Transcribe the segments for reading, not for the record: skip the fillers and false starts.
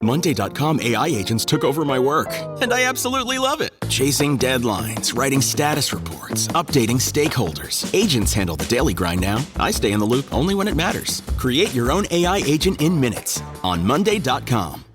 Monday.com AI agents took over my work, and I absolutely love it. Chasing deadlines, writing status reports, updating stakeholders. Agents handle the daily grind now. I stay in the loop only when it matters. Create your own AI agent in minutes on Monday.com.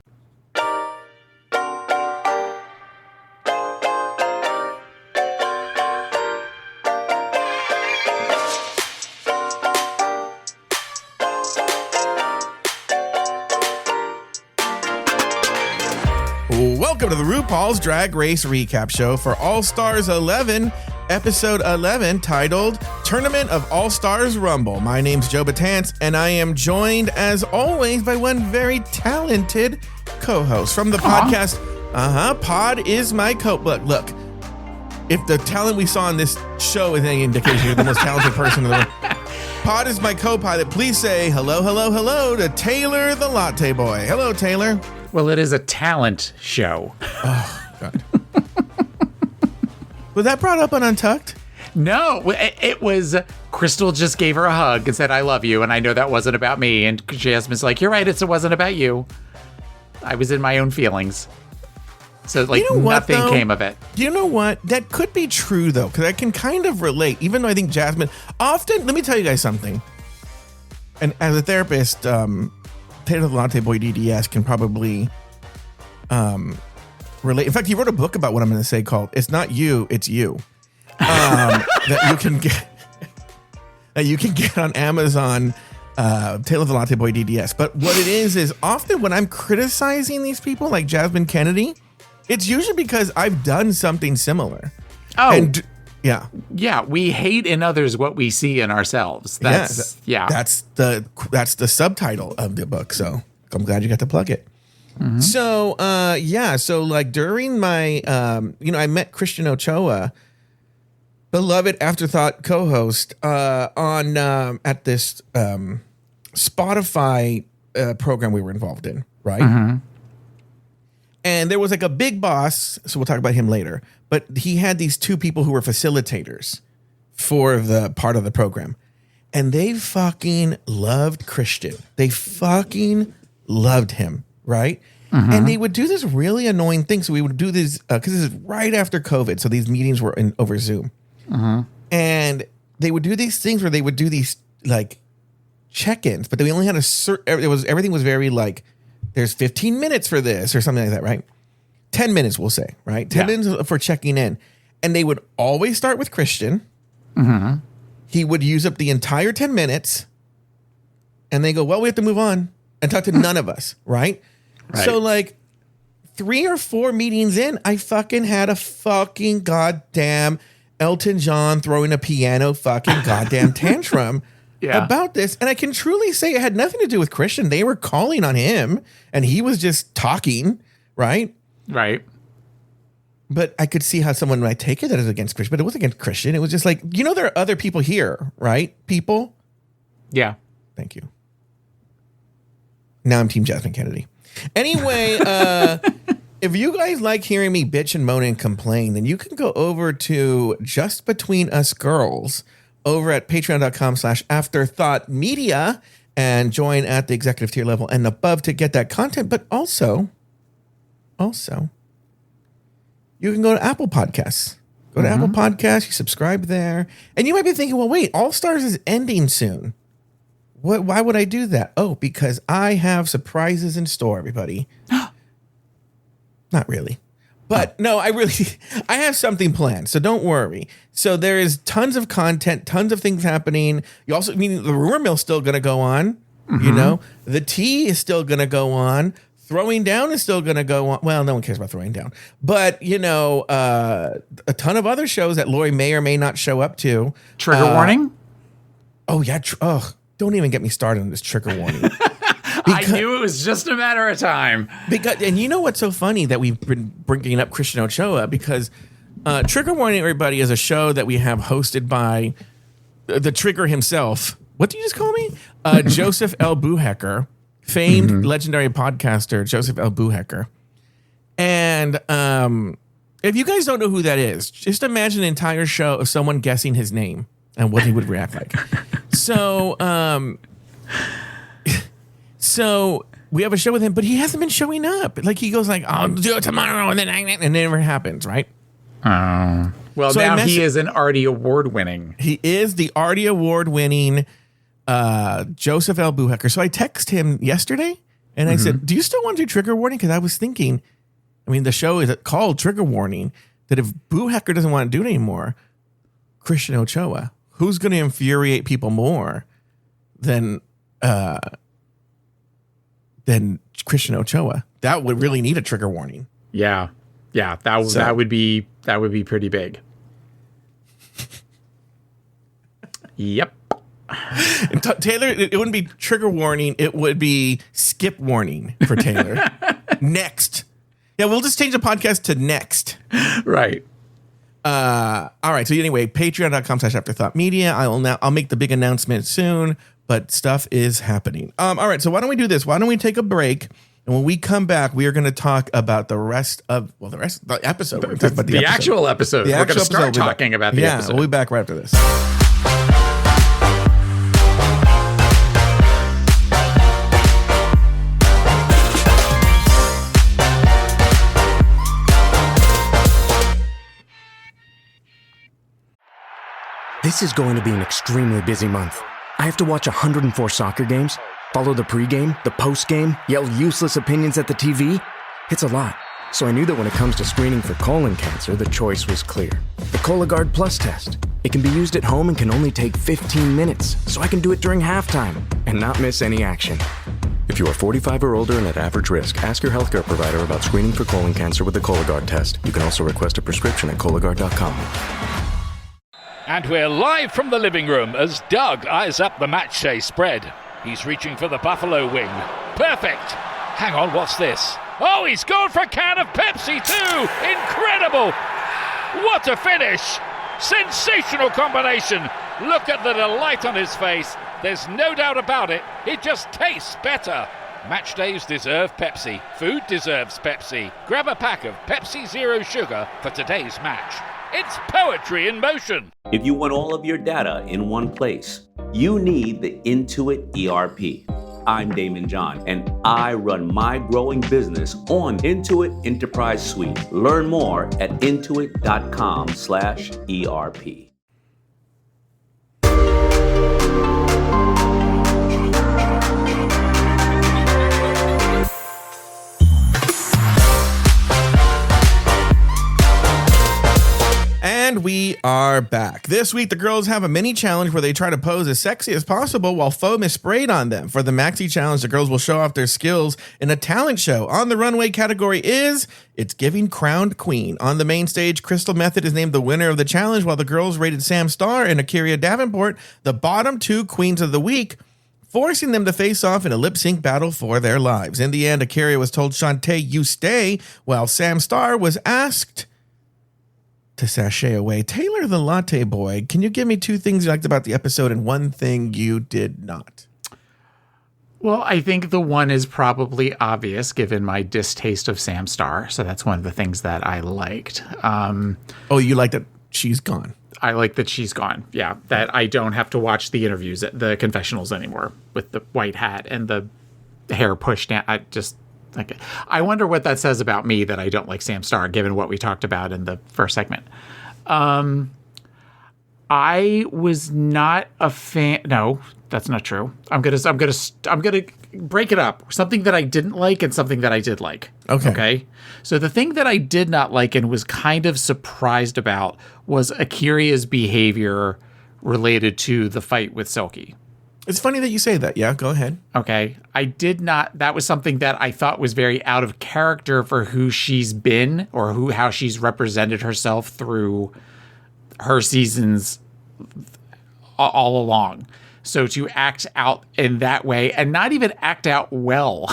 Welcome to the RuPaul's Drag Race Recap Show for All Stars 11, Episode 11, titled Tournament of All Stars Rumble. My name's Joe Batance, and I am joined, as always, by one very talented co-host from the podcast. Pod is my Look, if the talent we saw in this show is any indication, you're the most talented person in the world. Pod is my co-pilot. Please say hello, hello, hello to Taylor the Latte Boy. Hello, Taylor. Well, it is a talent show. Oh, God. Was that brought up on Untucked? No, it was Crystal just gave her a hug and said, I love you. And I know that wasn't about me. And Jasmine's like, you're right. It wasn't about you. I was in my own feelings. So like nothing came of it. You know what? That could be true, though, because I can kind of relate, even though I think Jasmine often, let me tell you guys something. And as a therapist, Taylor the Latte Boy DDS can probably relate. In fact, he wrote a book about what I'm going to say called "It's Not You, It's You," that you can get on Amazon. Taylor the Latte Boy DDS. But what it is often when I'm criticizing these people like Jasmine Kennedie, it's usually because I've done something similar. Oh, and yeah. We hate in others what we see in ourselves. That's the subtitle of the book. So I'm glad you got to plug it. Mm-hmm. So like during my I met Christian Ochoa, beloved Afterthought co-host, on at this Spotify program we were involved in, right? Mm-hmm. And there was like a big boss, so we'll talk about him later. But he had these two people who were facilitators for the part of the program. And they fucking loved Christian. They fucking loved him, right? Mm-hmm. And they would do this really annoying thing. So we would do this, because this is right after COVID. So these meetings were over Zoom. Mm-hmm. And they would do these things where they would do these like check-ins. But we only had everything was very like, there's 15 minutes for this or something like that, right? 10 minutes, we'll say, right? 10 minutes for checking in. And they would always start with Christian. Mm-hmm. He would use up the entire 10 minutes. And they go, well, we have to move on and talk to none of us, right? So like 3 or 4 meetings in, I fucking had a fucking goddamn Elton John throwing a piano fucking goddamn tantrum. About this. And I can truly say it had nothing to do with Christian. They were calling on him and he was just talking, right? Right. But I could see how someone might take it that is against Christian, but it wasn't against Christian. It was just like, there are other people here, right? People? Yeah. Thank you. Now I'm Team Jasmine Kennedie. Anyway, if you guys like hearing me bitch and moan and complain, then you can go over to Just Between Us Girls over at patreon.com/afterthoughtmedia and join at the executive tier level and above to get that content. But also, you can go to Apple Podcasts. Go to Apple Podcasts, you subscribe there. And you might be thinking, well, wait, All Stars is ending soon. Why would I do that? Oh, because I have surprises in store, everybody. Not really. But no, I have something planned, so don't worry. So there is tons of content, tons of things happening. You also, the rumor mill's still going to go on. Mm-hmm. The tea is still going to go on. Throwing down is still going to go on. Well, no one cares about throwing down. But, a ton of other shows that Lori may or may not show up to. Trigger warning? Oh, yeah. Don't even get me started on this trigger warning. I knew it was just a matter of time. And you know what's so funny that we've been bringing up Christian Ochoa, because Trigger Warning, everybody, is a show that we have hosted by the Trigger himself. What did you just call me? Joseph L. Buhecker, famed legendary podcaster Joseph L. Buhecker. And if you guys don't know who that is, just imagine an entire show of someone guessing his name and what he would react like. So we have a show with him, but he hasn't been showing up. Like he goes like, I'll do it tomorrow, and then it never happens, right? Well, so now he is an Artie Award winning. He is the Artie Award winning Joseph L. Buhecker. So I texted him yesterday and I said, do you still want to do trigger warning? Because I was thinking, I mean, the show is called Trigger Warning, that if Buhecker doesn't want to do it anymore, Christian Ochoa, who's going to infuriate people more than Christian Ochoa? That would really need a trigger warning. Yeah. Yeah, that would be pretty big. Yep. And Taylor, it wouldn't be trigger warning. It would be skip warning for Taylor. Next. Yeah, we'll just change the podcast to next. Right. All right. So anyway, patreon.com/afterthoughtmedia. I'll make the big announcement soon, but stuff is happening. All right. So why don't we do this? Why don't we take a break? And when we come back, we are going to talk about the rest of the episode. We're going to talk about the actual episode. We're going to start talking about the episode. We'll be back right after this. This is going to be an extremely busy month. I have to watch 104 soccer games, follow the pregame, the postgame, yell useless opinions at the TV. It's a lot. So I knew that when it comes to screening for colon cancer, the choice was clear. The Cologuard Plus test. It can be used at home and can only take 15 minutes, so I can do it during halftime and not miss any action. If you are 45 or older and at average risk, ask your healthcare provider about screening for colon cancer with the Cologuard test. You can also request a prescription at Cologuard.com. And we're live from the living room as Doug eyes up the matchday spread. He's reaching for the buffalo wing. Perfect! Hang on, what's this? Oh, he's gone for a can of Pepsi too! Incredible! What a finish! Sensational combination! Look at the delight on his face. There's no doubt about it. It just tastes better. Match days deserve Pepsi. Food deserves Pepsi. Grab a pack of Pepsi Zero Sugar for today's match. It's poetry in motion. If you want all of your data in one place, you need the Intuit ERP. I'm Damon John, and I run my growing business on Intuit Enterprise Suite. Learn more at intuit.com/ERP. And we are back. This week, the girls have a mini challenge where they try to pose as sexy as possible while foam is sprayed on them. For the maxi challenge, the girls will show off their skills in a talent show. On the runway category is It's Giving Crowned Queen. On the main stage, Crystal Methyd is named the winner of the challenge, while the girls rated Sam Starr and Akira Davenport the bottom two queens of the week, forcing them to face off in a lip-sync battle for their lives. In the end, Akira was told, "Shantae, you stay," while Sam Starr was asked to sashay away. Taylor the Latte Boy, can you give me two things you liked about the episode and one thing you did not? Well, I think the one is probably obvious given my distaste of Sam Starr. So that's one of the things that I liked. Oh, you like that she's gone? I like that she's gone. Yeah, that I don't have to watch the interviews, the confessionals anymore with the white hat and the hair pushed down. I wonder what that says about me that I don't like Sam Starr, given what we talked about in the first segment. I was not a fan. No, that's not true. I'm gonna break it up. Something that I didn't like and something that I did like. Okay. So the thing that I did not like and was kind of surprised about was Akira's behavior related to the fight with Silky. It's funny that you say that. Yeah, go ahead. Okay. That was something that I thought was very out of character for who she's been or how she's represented herself through her seasons all along. So to act out in that way and not even act out well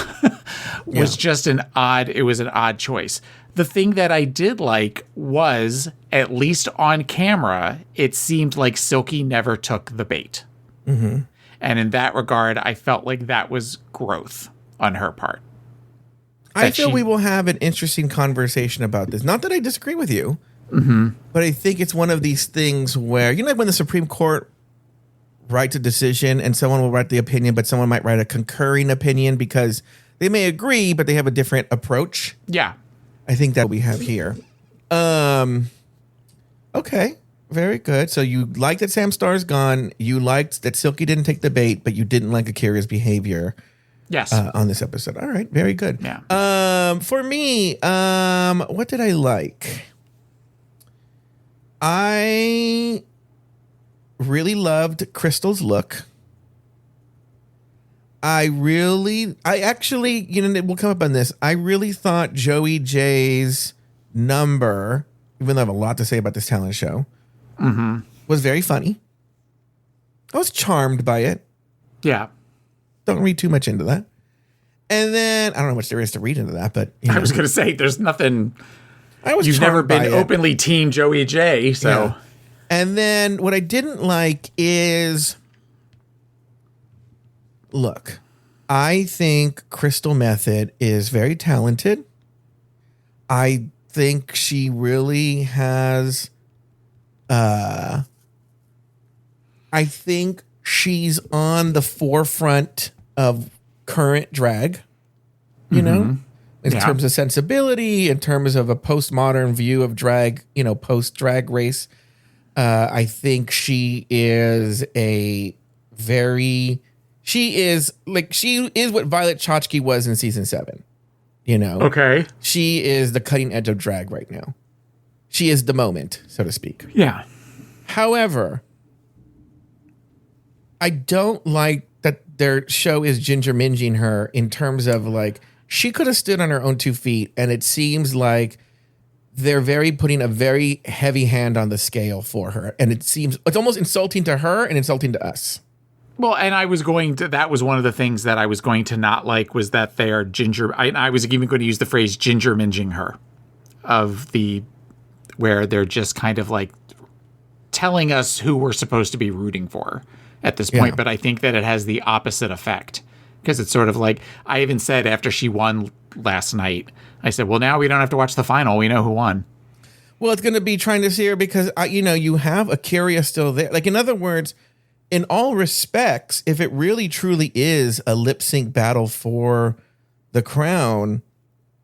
was just an odd choice. The thing that I did like was, at least on camera, it seemed like Silky never took the bait. Mm-hmm. And in that regard, I felt like that was growth on her part. I feel we will have an interesting conversation about this. Not that I disagree with you, but I think it's one of these things where, like when the Supreme Court writes a decision and someone will write the opinion, but someone might write a concurring opinion because They may agree, but they have a different approach. Yeah. I think that we have here. Okay. Very good. So you liked that Sam Starr's gone. You liked that Silky didn't take the bait, but you didn't like Akira's behavior. Yes. On this episode. All right. Very good. Yeah. For me, what did I like? I really loved Crystal's look. I actually, we'll come up on this. I really thought Joey J's number, even though I have a lot to say about this talent show, was very funny. I was charmed by it. Yeah. Don't read too much into that. And then, I don't know how much there is to read into that, but... I was going to say, there's nothing... You've charmed never been by it. openly team Joey J, so... Yeah. And then what I didn't like is... Look, I think Crystal Methyd is very talented. I think she really has... I think she's on the forefront of current drag, in terms of sensibility, in terms of a postmodern view of drag, post-drag race. I think she is she is what Violet Chachki was in season 7, Okay. She is the cutting edge of drag right now. She is the moment, so to speak. Yeah. However, I don't like that their show is ginger minging her in terms of she could have stood on her own 2 feet, and it seems like they're putting a very heavy hand on the scale for her. And it's almost insulting to her and insulting to us. Well, and that was one of the things that I was going to not like was that they are ginger. I was even going to use the phrase ginger minging her where they're just kind of telling us who we're supposed to be rooting for at this point. Yeah. But I think that it has the opposite effect because it's sort of I even said after she won last night, I said, well, now we don't have to watch the final. We know who won. Well, it's going to be trying to see her because, you have Akira still there. In other words, in all respects, if it really truly is a lip sync battle for the crown,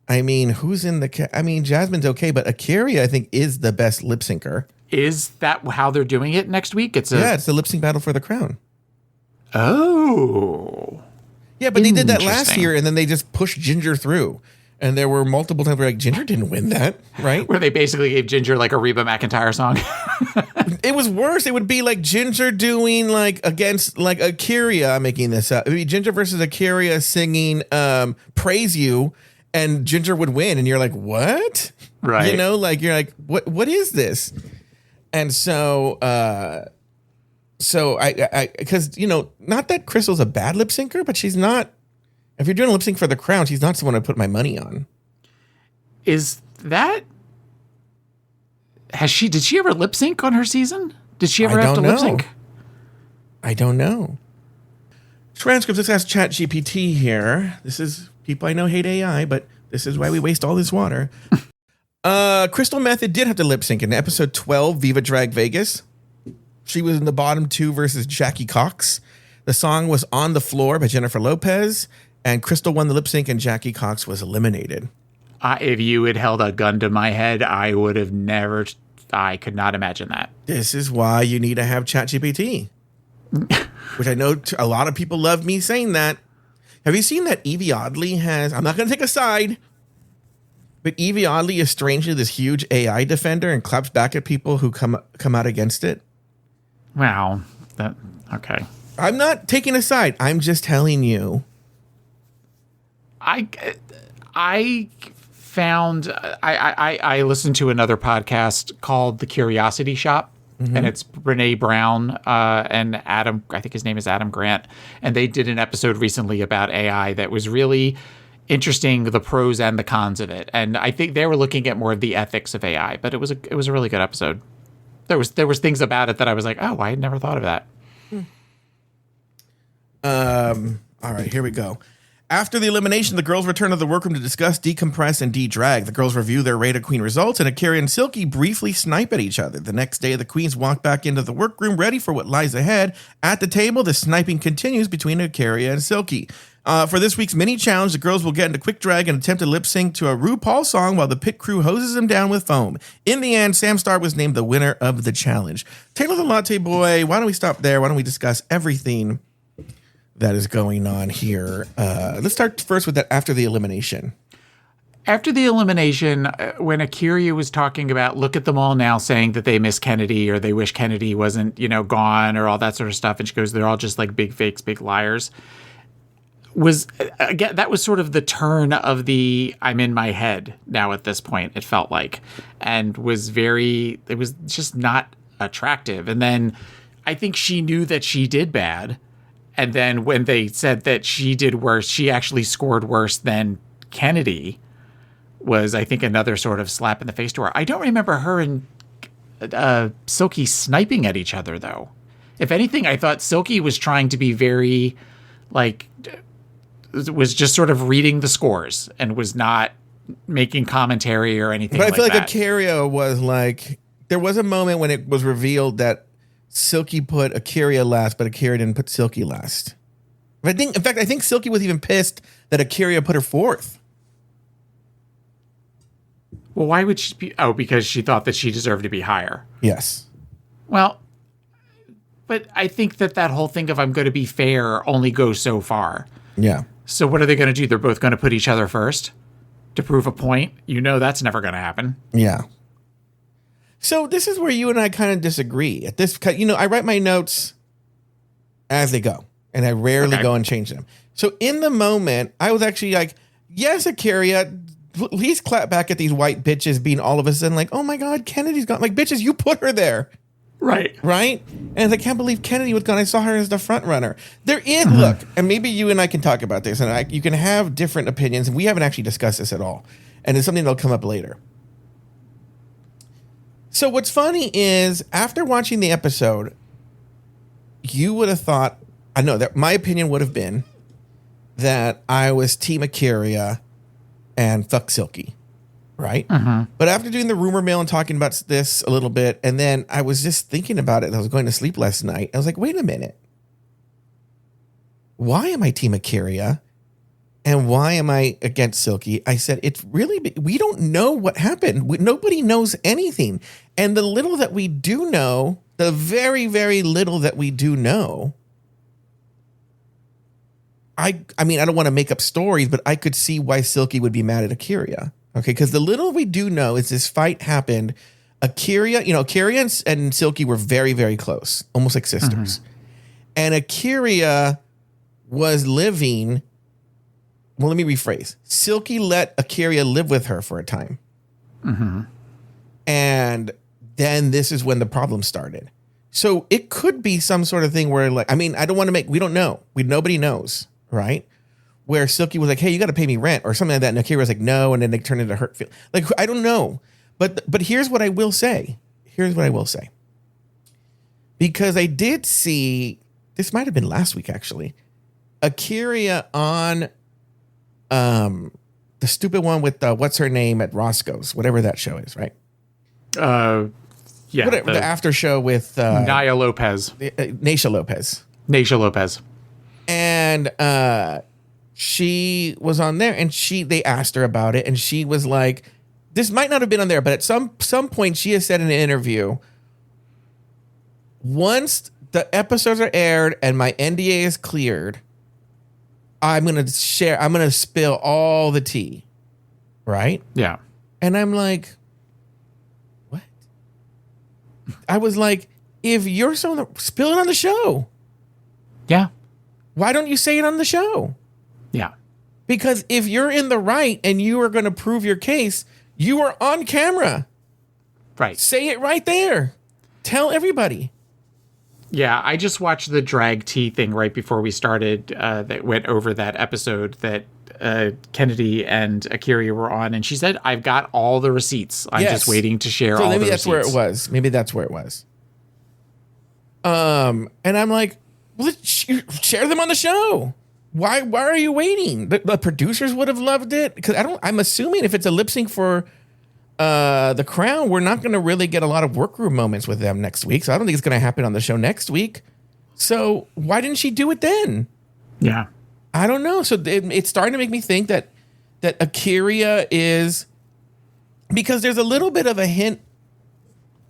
who's in the... Jasmine's okay, but Akira, I think, is the best lip syncer. Is that how they're doing it next week? It's the lip sync battle for the crown. Oh. Yeah, but they did that last year, and then they just pushed Ginger through. And there were multiple times where Ginger didn't win that, right? Where they basically gave Ginger a Reba McEntire song. It was worse. It would be Ginger doing against Akira. I'm making this up. It would be Ginger versus Akira singing "Praise You," and Ginger would win. And you're like, what? Right? You're like, what is this? And so, I because not that Crystal's a bad lip syncer, but she's not. If you're doing a lip sync for the crown, she's not someone I put my money on. Is that... Did she ever lip sync on her season? Did she ever have to lip sync? I don't know. Transcripts, let's ask ChatGPT here. This is, people I know hate AI, but this is why we waste all this water. Crystal Methyd did have to lip sync in episode 12, Viva Drag Vegas. She was in the bottom 2 versus Jackie Cox. The song was On the Floor by Jennifer Lopez. And Crystal won the lip sync and Jackie Cox was eliminated. If you had held a gun to my head, I would have never... I could not imagine that. This is why you need to have ChatGPT. Which I know a lot of people love me saying that. Have you seen that Evie Oddly has... I'm not going to take a side. But Evie Oddly is strangely this huge AI defender and claps back at people who come out against it. Wow. Okay. I'm not taking a side. I'm just telling you. I found I listened to another podcast called The Curiosity Shop, and it's Brene Brown and Adam, I think his name is Adam Grant, and they did an episode recently about AI that was really interesting, the pros and the cons of it. And I think they were looking at more of the ethics of AI, but it was a really good episode. There was things about it that I was like, oh, I had never thought of that. All right, here we go. After the elimination, the girls return to the workroom to discuss, decompress, and de-drag. The girls review their Rated Queen results, and Akira and Silky briefly snipe at each other. The next day, the queens walk back into the workroom ready for what lies ahead. At the table, the sniping continues between Akira and Silky. For this week's mini challenge, the girls will get into quick drag and attempt to lip sync to a RuPaul song while the pit crew hoses them down with foam. In the end, Sam Starr was named the winner of the challenge. Taylor the Latte Boy, why don't we stop there? Why don't we discuss everything that is going on here? Let's start first with that after the elimination. After the elimination, when Akira was talking about look at them all now saying that they miss Kennedy or they wish Kennedy wasn't, gone or all that sort of stuff. And she goes, they're all just like big fakes, big liars. That was sort of the turn of the I'm in my head now at this point, it felt like, and it was just not attractive. And then I think she knew that she did bad. And then when they said that she did worse, she actually scored worse than Kennedy, was, I think, another sort of slap in the face to her. I don't remember her and Silky sniping at each other, though. If anything, I thought Silky was trying to be very, was just sort of reading the scores and was not making commentary or anything like that. But I feel like Akira was like, there was a moment when it was revealed that Silky put Akira last, but Akira didn't put Silky last. I think Silky was even pissed that Akira put her fourth. Well, why would she be? Oh, because she thought that she deserved to be higher. Yes. Well, but I think that whole thing of I'm going to be fair only goes so far. Yeah. So what are they going to do? They're both going to put each other first to prove a point? That's never going to happen. Yeah. So this is where you and I kind of disagree. At this, I write my notes as they go, and I rarely go and change them. So in the moment, I was actually like, yes, Akira, please clap back at these white bitches being all of a sudden like, oh my God, Kennedy's gone. Like, bitches, you put her there. Right. Right? And I can't believe Kennedy was gone. I saw her as the front runner. There is, look, and maybe you and I can talk about this, and you can have different opinions, and we haven't actually discussed this at all. And it's something that'll come up later. So what's funny is, after watching the episode, you would have thought, I know that my opinion would have been that I was Team Akira and fuck Silky, right? But after doing the rumor mill and talking about this a little bit, and then I was just thinking about it, I was going to sleep last night. I was like, wait a minute. Why am I Team Akira? And why am I against Silky? I said, we don't know what happened. Nobody knows anything. And the little that we do know, the very, very little that we do know, I mean, I don't want to make up stories, but I could see why Silky would be mad at Akira. Okay, because the little we do know is this fight happened. Akira and Silky were very, very close, almost like sisters. And Akira was living... Well, let me rephrase. Silky let Akira live with her for a time. And then this is when the problem started. So it could be some sort of thing where, like, I mean, I don't want to we don't know. Nobody knows, right? Where Silky was like, hey, you got to pay me rent or something like that. And Akira was like, no. And then they turned into hurt feel. Like, I don't know. But here's what I will say. Because I did see, this might have been last week, actually, Akira on... the stupid one with what's her name at Roscoe's, whatever that show is, right? Yeah, the after show with Naisha Lopez. Naisha Lopez. And she was on there, and they asked her about it, and she was like, "This might not have been on there, but at some point, she has said in an interview, once the episodes are aired and my NDA is cleared, I'm going to spill all the tea." Right? Yeah. And I'm like, what? I was like, if you're spill it on the show. Yeah. Why don't you say it on the show? Yeah. Because if you're in the right and you are going to prove your case, you are on camera. Right. Say it right there. Tell everybody. Yeah, I just watched the drag tea thing right before we started that went over that episode that Kennedy and Akira were on. And she said, I've got all the receipts. I'm just waiting to share all the receipts. Maybe that's where it was. And I'm like, well, share them on the show. Why are you waiting? The producers would have loved it. Because I'm assuming if it's a lip sync for The Crown, we're not going to really get a lot of workroom moments with them next week. So I don't think it's going to happen on the show next week. So why didn't she do it then? Yeah. I don't know. So it's starting to make me think that Akira is, because there's a little bit of a hint,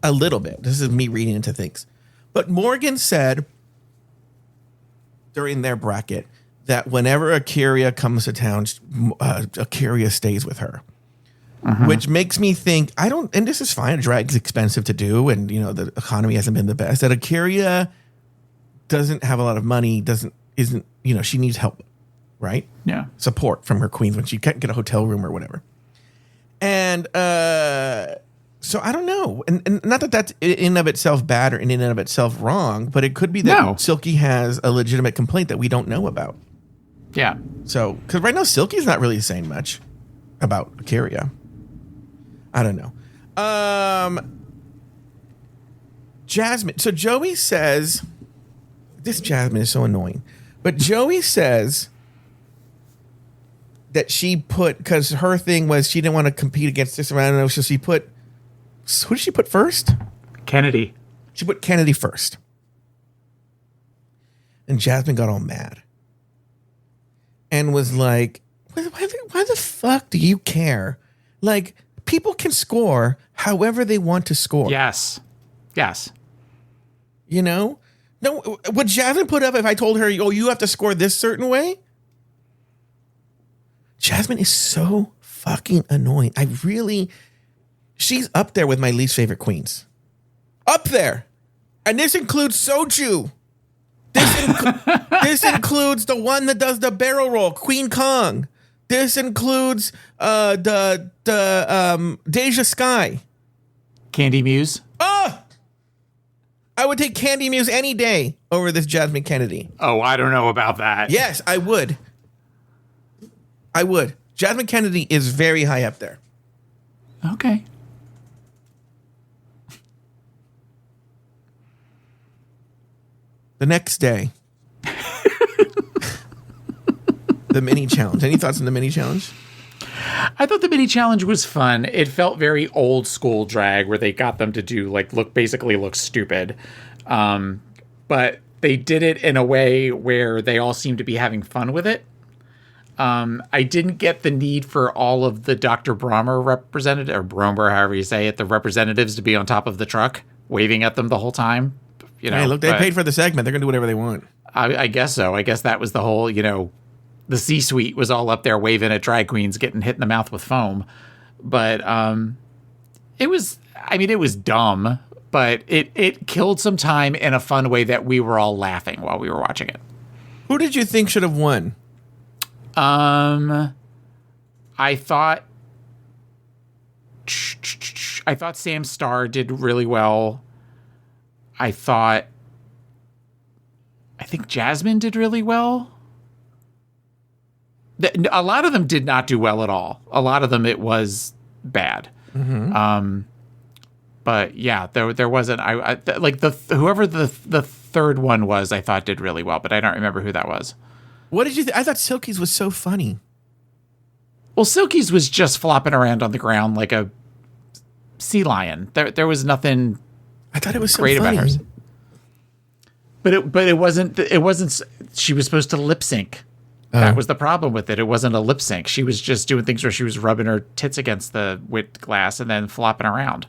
a little bit. This is me reading into things. But Morgan said during their bracket that whenever Akira comes to town, Akira stays with her. Which makes me think, and this is fine, drag's expensive to do, and the economy hasn't been the best, that Akira doesn't have a lot of money, she needs help, right? Yeah. Support from her queens when she can't get a hotel room or whatever. And so I don't know. And not that that's in and of itself bad or in and of itself wrong, but it could be that Silky has a legitimate complaint that we don't know about. Yeah. So, because right now Silky's not really saying much about Akira. I don't know. Jasmine. So Joey says, this Jasmine is so annoying, but Joey says that she put, because her thing was she didn't want to compete against this. I don't know. So she put, who did she put first? Kennedie. She put Kennedie first. And Jasmine got all mad and was like, why the fuck do you care? Like, people can score however they want to score. Yes. No, would Jasmine put up if I told her, oh, you have to score this certain way? Jasmine is so fucking annoying. She's up there with my least favorite queens. Up there. And this includes Soju. This includes the one that does the barrel roll, Queen Kong. This includes the Deja Sky. Candy Muse. Oh! I would take Candy Muse any day over this Jasmine Kennedie. Oh, I don't know about that. Yes, I would. Jasmine Kennedie is very high up there. Okay. The next day. The mini challenge. Any thoughts on the mini challenge? I thought the mini challenge was fun. It felt very old school drag where they got them to do look stupid. But they did it in a way where they all seemed to be having fun with it. I didn't get the need for all of the Dr. Brommer representative, or Bromer, however you say it, the representatives to be on top of the truck, waving at them the whole time. Hey, look, they paid for the segment. They're going to do whatever they want. I guess so. I guess that was the whole, the C-suite was all up there waving at drag queens getting hit in the mouth with foam. But it was dumb, but it killed some time in a fun way that we were all laughing while we were watching it. Who did you think should have won? I thought Sam Starr did really well. I think Jasmine did really well. A lot of them did not do well at all. A lot of them, it was bad. Mm-hmm. But yeah, there wasn't. Whoever the third one was, I thought did really well, but I don't remember who that was. What did you think? I thought Silky's was so funny. Well, Silky's was just flopping around on the ground like a sea lion. There was nothing. I thought it was so great funny. about hers. But it wasn't. She was supposed to lip sync. That was the problem with it. It wasn't a lip sync. She was just doing things where she was rubbing her tits against the wet glass and then flopping around.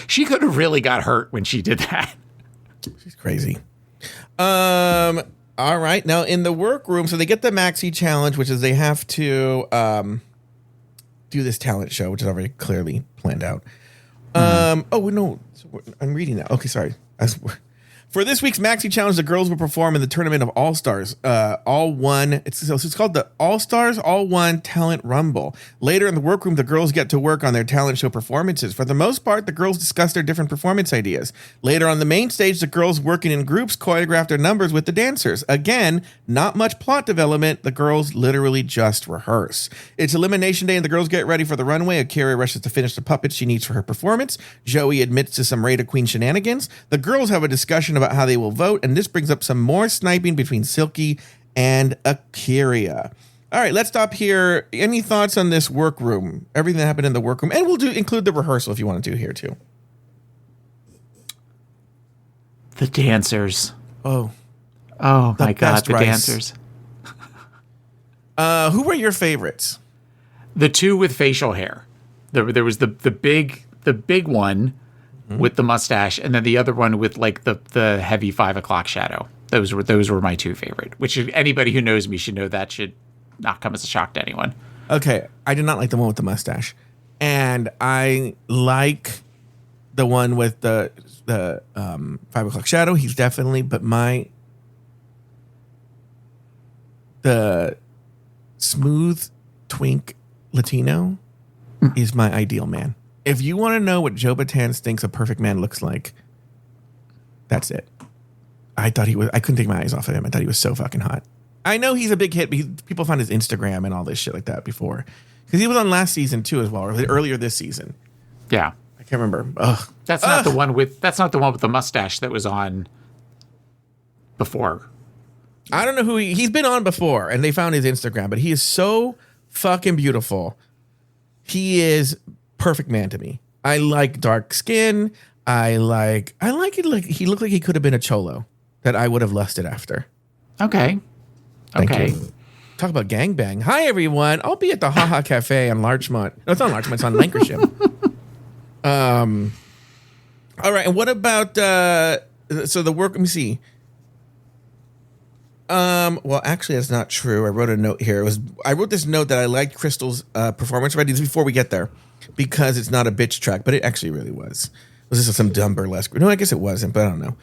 She could have really got hurt when she did that. She's crazy. All right. Now in the workroom, so they get the maxi challenge, which is they have to do this talent show, which is already clearly planned out. Oh no, I'm reading that. Okay, sorry. For this week's Maxi Challenge, the girls will perform in the Tournament of All-Stars. It's called the All-Stars All-One Talent Rumble. Later in the workroom, the girls get to work on their talent show performances. For the most part, the girls discuss their different performance ideas. Later on the main stage, the girls working in groups choreograph their numbers with the dancers. Again, not much plot development. The girls literally just rehearse. It's elimination day and the girls get ready for the runway. Akira rushes to finish the puppets she needs for her performance. Joey admits to some Raider Queen shenanigans. The girls have a discussion about how they will vote, and this brings up some more sniping between Silky and Akira. All right, let's stop here. Any thoughts on this workroom? Everything that happened in the workroom, and we'll include the rehearsal if you want to do here too. The dancers. Oh my God, best the rice. dancers. Who were your favorites? The two with facial hair. There was the big one with the mustache, and then the other one with like the heavy 5 o'clock shadow. Those were my two favorite. Which anybody who knows me should know that should not come as a shock to anyone. Okay, I did not like the one with the mustache, and I like the one with the 5 o'clock shadow. He's definitely, but the smooth twink Latino is my ideal man. If you want to know what Joe Batanz thinks a perfect man looks like, that's it. I couldn't take my eyes off of him. I thought he was so fucking hot. I know he's a big hit, but people found his Instagram and all this shit like that before. Because he was on last season too as well, or earlier this season. Yeah. I can't remember. Ugh. That's not the one with the mustache that was on before. I don't know who he's been on before, and they found his Instagram, but he is so fucking beautiful. He is perfect man to me. I like dark skin. I like it. Like he looked like he could have been a cholo that I would have lusted after. Okay. Thank Okay. you. Talk about gangbang. Hi everyone. I'll be at the Haha Cafe on Larchmont. No, it's not Larchmont. It's on Lancashire. All right. And what about so the work? Let me see. Well, actually, that's not true. I wrote a note here. I wrote this note that I liked Crystal's performance right before we get there because it's not a bitch track, but it actually really was. Was this some dumb burlesque? No, I guess it wasn't, but I don't know.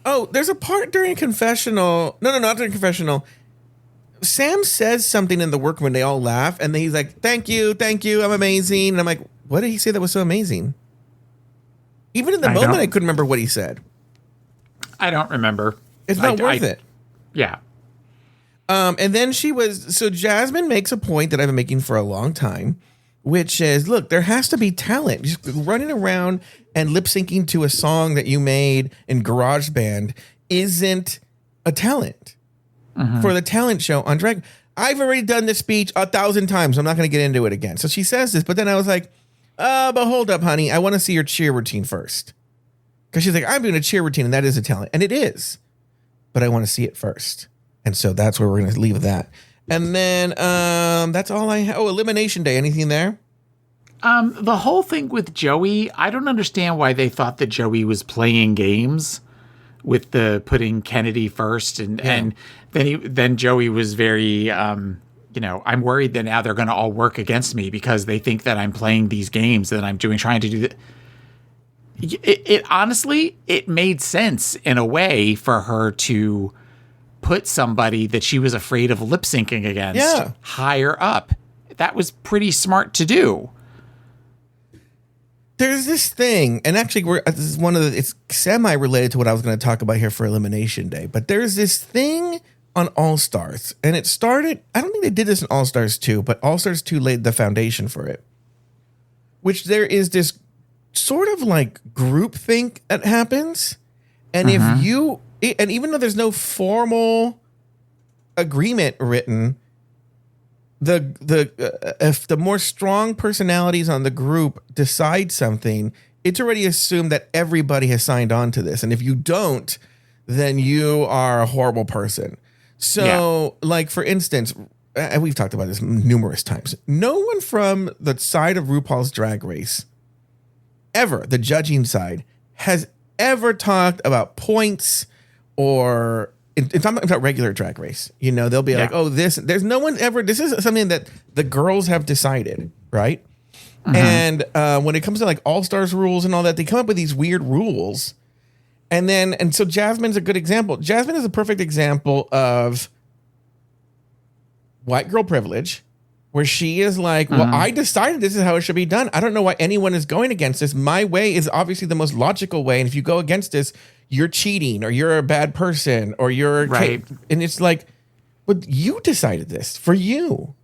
Oh, there's a part during confessional. No, not during confessional. Sam says something in the work when they all laugh, and then he's like, thank you, I'm amazing. And I'm like, what did he say that was so amazing? Even in the moment, I couldn't remember what he said. I don't remember. It's not worth it. Yeah. And then so Jasmine makes a point that I've been making for a long time, which is, look, there has to be talent. Just running around and lip syncing to a song that you made in GarageBand isn't a talent for the talent show on Drag. I've already done this speech 1,000 times. I'm not going to get into it again. So she says this, but then I was like, but hold up, honey. I want to see your cheer routine first. Because she's like, I'm doing a cheer routine, and that is a talent. And it is. But I want to see it first. And so that's where we're going to leave that. And then that's all I have. Oh, Elimination Day. Anything there? The whole thing with Joey, I don't understand why they thought that Joey was playing games with the putting Kennedy first. And then Joey was very, I'm worried that now they're going to all work against me because they think that I'm playing these games that I'm trying to do that. It honestly, it made sense in a way for her to put somebody that she was afraid of lip syncing against higher up. That was pretty smart to do. There's this thing, and actually, this is it's semi-related to what I was going to talk about here for Elimination Day, but there's this thing on All Stars, and it started, I don't think they did this in All Stars 2, but All Stars 2 laid the foundation for it, which there is this sort of like groupthink that happens. And and even though there's no formal agreement written, if the more strong personalities on the group decide something, it's already assumed that everybody has signed on to this. And if you don't, then you are a horrible person. So like, for instance, and we've talked about this numerous times, no one from the side of RuPaul's Drag Race ever, the judging side, has ever talked about points or if I'm talking about regular Drag Race, they'll be like, oh, there's no one ever, this is something that the girls have decided, right? And when it comes to like All Stars rules and all that, they come up with these weird rules. And so Jasmine's a good example. Jasmine is a perfect example of white girl privilege, where she is like, well, I decided this is how it should be done. I don't know why anyone is going against this. My way is obviously the most logical way. And if you go against this, you're cheating or you're a bad person or you're right. And it's like, but you decided this for you.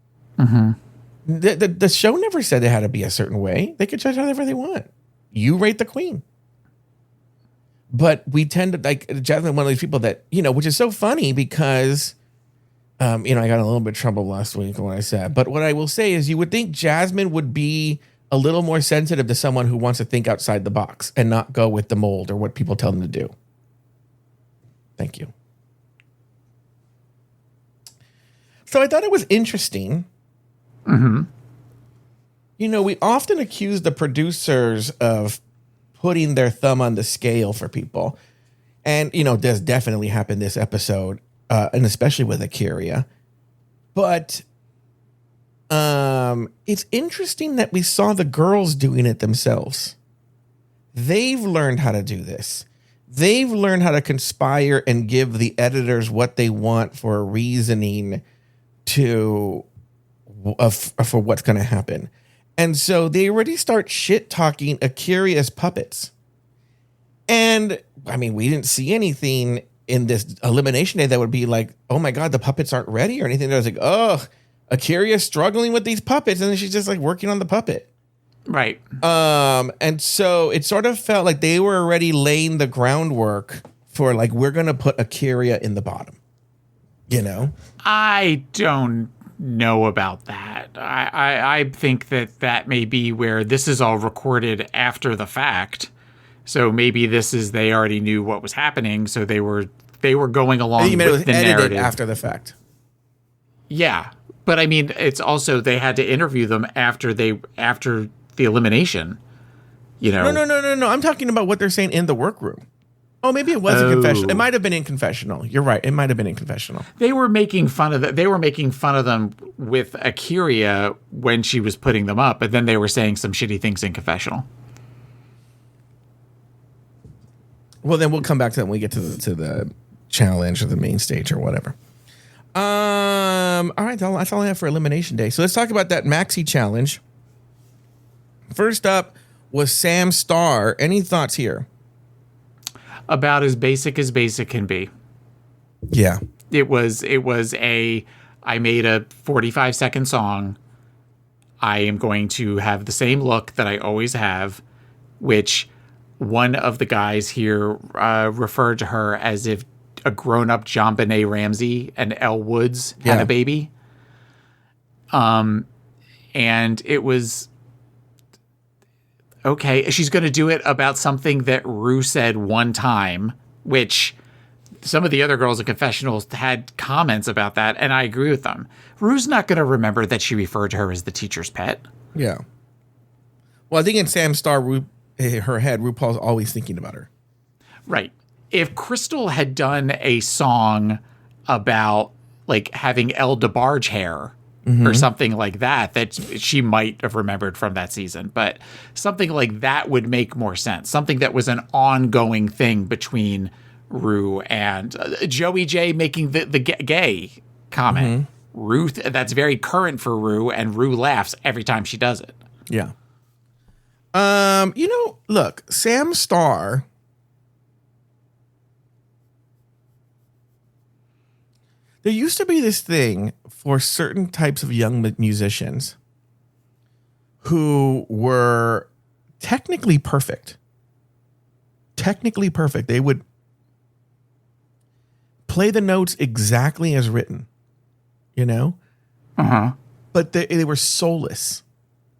The show never said it had to be a certain way. They could judge however they want. You rate the queen. But we tend to, like, Jasmine, one of these people that, which is so funny because I got in a little bit of trouble last week when I said, but what I will say is you would think Jasmine would be a little more sensitive to someone who wants to think outside the box and not go with the mold or what people tell them to do. Thank you. So I thought it was interesting. Mm-hmm. You know, we often accuse the producers of putting their thumb on the scale for people. And, you know, this definitely happened this episode, and especially with Akira. But it's interesting that we saw the girls doing it themselves. They've learned how to do this. They've learned how to conspire and give the editors what they want for a reasoning for what's going to happen. And so they already start shit talking Akira as puppets. And I mean, we didn't see anything in this elimination day that would be like, oh my God, the puppets aren't ready or anything. It was like, oh, Akira's struggling with these puppets. And then she's just like working on the puppet. Right. And so it sort of felt like they were already laying the groundwork for like, we're going to put Akira in the bottom, you know? I don't know about that. I think that may be where this is all recorded after the fact. So maybe this is, they already knew what was happening. So they were going along with the narrative after the fact. Yeah. But I mean, it's also, they had to interview them after the elimination, you know? No. I'm talking about what they're saying in the workroom. Oh, maybe it was a confessional. It might have been in confessional. You're right. It might have been in confessional. They were making fun of They were making fun of them with Akira when she was putting them up, but then they were saying some shitty things in confessional. Well, then we'll come back to that when we get to the challenge or the main stage or whatever. All right, that's all I have for Elimination Day. So let's talk about that maxi challenge. First up was Sam Starr. Any thoughts here? About as basic can be. Yeah. It was I made a 45-second song. I am going to have the same look that I always have, which one of the guys here referred to her as if a grown-up JonBenet Ramsey and Elle Woods had a baby. And it was... okay, she's going to do it about something that Ru said one time, which some of the other girls in confessionals had comments about that, and I agree with them. Ru's not going to remember that she referred to her as the teacher's pet. Yeah. Well, I think in Sam Starr, her head, RuPaul's always thinking about her. Right. If Crystal had done a song about like having Elle DeBarge hair, or something like that she might have remembered from that season. But something like that would make more sense. Something that was an ongoing thing between Ru and Joey J making the gay comment. Ru, that's very current for Ru, and Ru laughs every time she does it. Yeah. You know, look, Sam Starr... there used to be this thing for certain types of young musicians who were technically perfect. Technically perfect. They would play the notes exactly as written, you know? But they were soulless.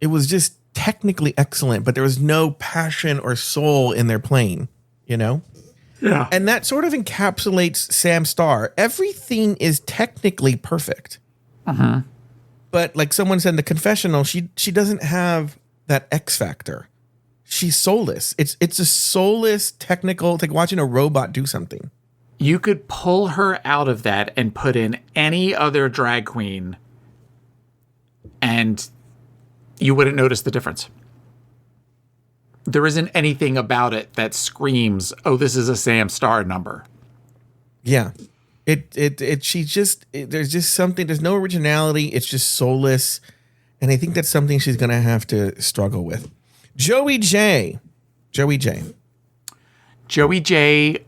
It was just technically excellent, but there was no passion or soul in their playing, you know? Yeah. And that sort of encapsulates Sam Starr. Everything is technically perfect. But like someone said in the confessional, she doesn't have that X factor. She's soulless. It's a soulless technical, it's like watching a robot do something. You could pull her out of that and put in any other drag queen, and you wouldn't notice the difference. There isn't anything about it that screams, oh, this is a Sam Starr number. Yeah. There's just something, there's no originality. It's just soulless. And I think that's something she's going to have to struggle with. Joey J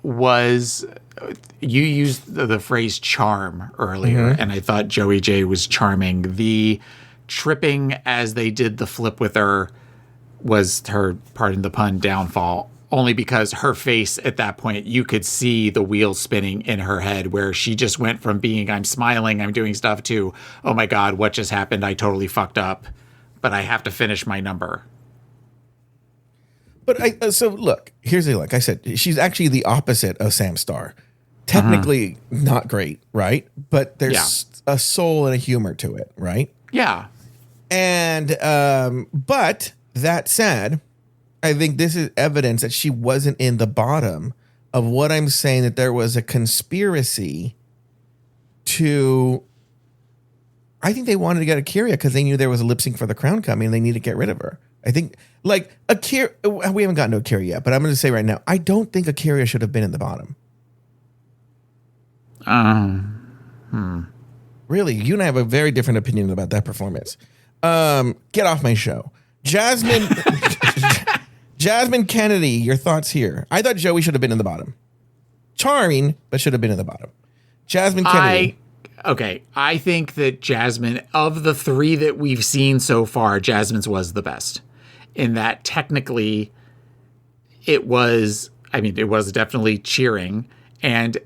was, you used the phrase charm earlier, and I thought Joey J was charming. The tripping as they did the flip with her was her, pardon the pun, downfall, only because her face at that point, you could see the wheels spinning in her head where she just went from being, I'm smiling, I'm doing stuff, to, oh my God, what just happened? I totally fucked up, but I have to finish my number. But so look, here's the, like I said, she's actually the opposite of Sam Starr. Technically not great, right? But there's a soul and a humor to it, right? Yeah. And but that said, I think this is evidence that she wasn't in the bottom of what I'm saying, that there was a conspiracy to, I think they wanted to get Akira because they knew there was a lip sync for the crown coming and they needed to get rid of her. I think like Akira, we haven't gotten to Akira yet, but I'm going to say right now, I don't think Akira should have been in the bottom. Really, you and I have a very different opinion about that performance. Get off my show. Jasmine Kennedie, your thoughts here. I thought Joey should have been in the bottom. Charming, but should have been in the bottom. Jasmine Kennedie. I think that Jasmine, of the three that we've seen so far, Jasmine's was the best. In that technically it was definitely cheering, and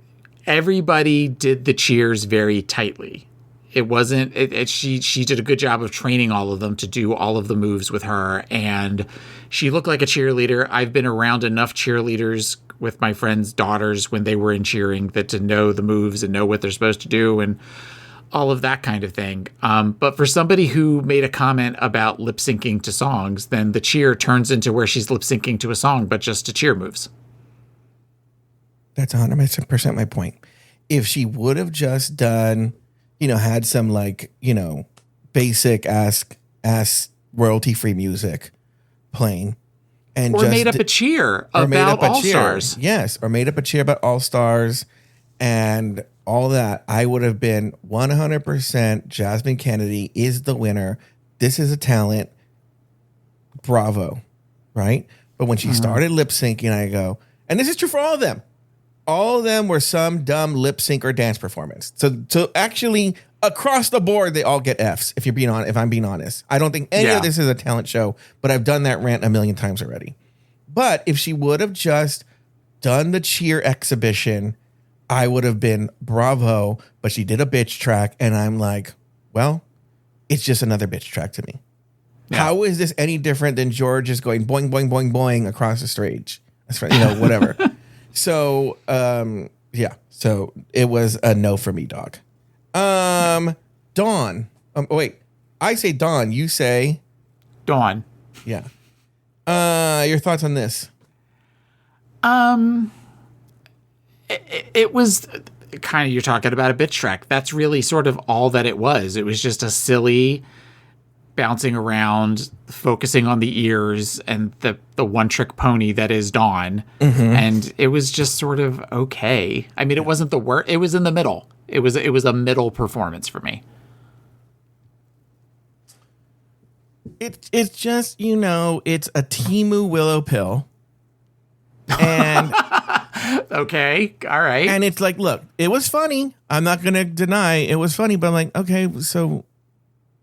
everybody did the cheers very tightly. It wasn't, she did a good job of training all of them to do all of the moves with her, and she looked like a cheerleader. I've been around enough cheerleaders with my friends' daughters when they were in cheering that to know the moves and know what they're supposed to do and all of that kind of thing. But for somebody who made a comment about lip syncing to songs, then the cheer turns into where she's lip syncing to a song, but just to cheer moves. That's 100% my point. If she would have just done, had some basic ass royalty-free music playing, and or just made up a cheer about All Stars. Yes, or made up a cheer about All Stars and all that, I would have been 100% Jasmine Kennedie is the winner. This is a talent. Bravo. Right? But when she started lip syncing, I go, and this is true for all of them. All of them were some dumb lip sync or dance performance. So actually, across the board, they all get Fs. If I'm being honest, I don't think any of this is a talent show. But I've done that rant a million times already. But if she would have just done the cheer exhibition, I would have been bravo. But she did a bitch track, and I'm like, well, it's just another bitch track to me. Yeah. How is this any different than George is going boing boing boing boing across the stage? Whatever. So, so it was a no for me, dog. Dawn. Wait, I say Dawn. You say Dawn. Yeah. Your thoughts on this? It was kind of, you're talking about a bitch track. That's really sort of all that it was. It was just a silly bouncing around, focusing on the ears and the one trick pony that is Dawn. Mm-hmm. And it was just sort of okay. I mean, it wasn't the worst. It was in the middle. It was a middle performance for me. It's just, it's a Temu Willow pill. And okay. All right. And it's like, look, it was funny. I'm not going to deny it was funny, but I'm like, okay, so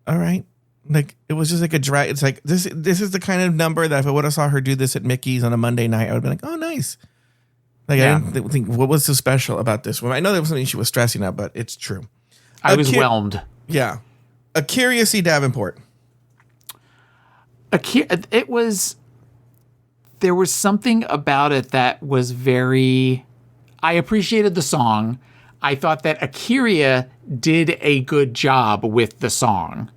all right. Like, it was just like a drag. It's like, this is the kind of number that if I would have saw her do this at Mickey's on a Monday night, I would have been like, oh, nice. Like, yeah. I didn't think, what was so special about this one? I know there was something she was stressing out, but it's true. I was whelmed. Yeah. Akira C. Davenport. There was something about it that was very, I appreciated the song. I thought that Akira did a good job with the song.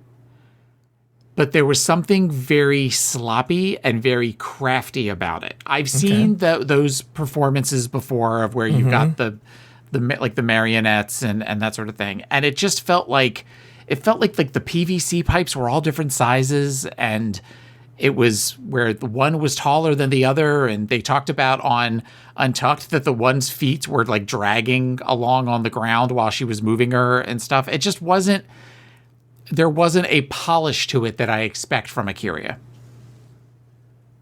But there was something very sloppy and very crafty about it. I've seen those performances before of where you got the marionettes and that sort of thing, and it just felt like the PVC pipes were all different sizes, and it was where the one was taller than the other, and they talked about on Untucked that the one's feet were like dragging along on the ground while she was moving her and stuff. It just wasn't. There wasn't a polish to it that I expect from Akira.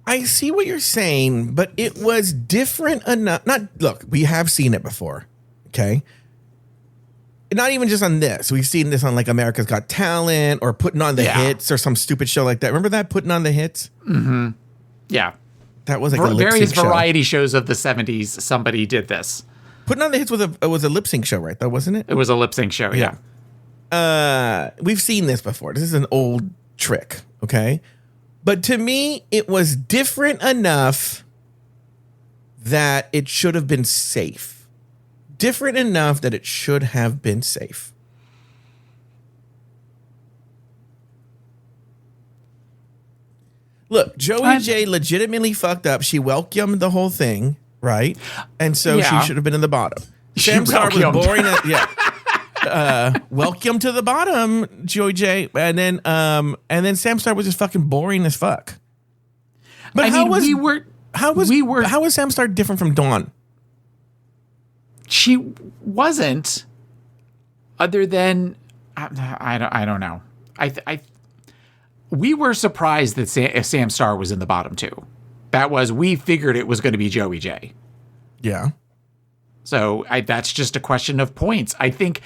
I see what you're saying, but it was different enough. Look, we have seen it before, okay? Not even just on this. We've seen this on like America's Got Talent or Putting on the Hits or some stupid show like that. Remember that, Putting on the Hits? Mm-hmm. Yeah. That was like a lip sync various show. Variety shows of the 70s. Somebody did this. Putting on the Hits was a lip sync show, right? Though, wasn't it? It was a lip sync show, yeah. We've seen this before. This is an old trick, okay? But to me, it was different enough that it should have been safe. Different enough that it should have been safe. Look, Joey J legitimately fucked up. She welcomed the whole thing, right? And so she should have been in the bottom. Samstar was boring. Welcome to the bottom, Joey J. And then Samstar was just fucking boring as fuck. But how was Samstar different from Dawn? She wasn't. Other than I don't know. We were surprised that Samstar was in the bottom too. We figured it was going to be Joey J. Yeah. So that's just a question of points. I think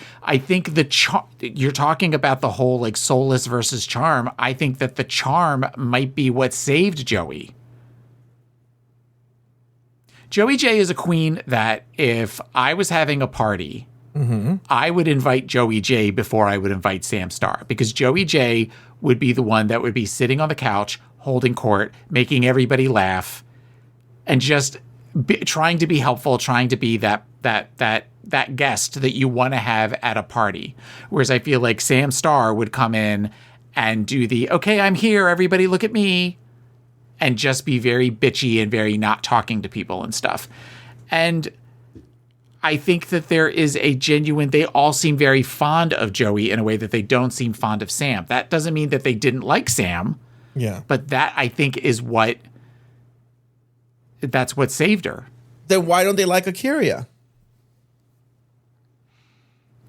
you're talking about the whole like soulless versus charm. I think that the charm might be what saved Joey. Joey J is a queen that if I was having a party, I would invite Joey J before I would invite Samstar, because Joey J would be the one that would be sitting on the couch, holding court, making everybody laugh, and just trying to be helpful, trying to be that guest that you want to have at a party. Whereas I feel like Samstar would come in and do the, okay, I'm here, everybody look at me, and just be very bitchy and very not talking to people and stuff. And I think that there is a genuine, they all seem very fond of Joey in a way that they don't seem fond of Sam. That doesn't mean that they didn't like Sam. Yeah. But that, I think, that's what saved her. Then why don't they like Akira?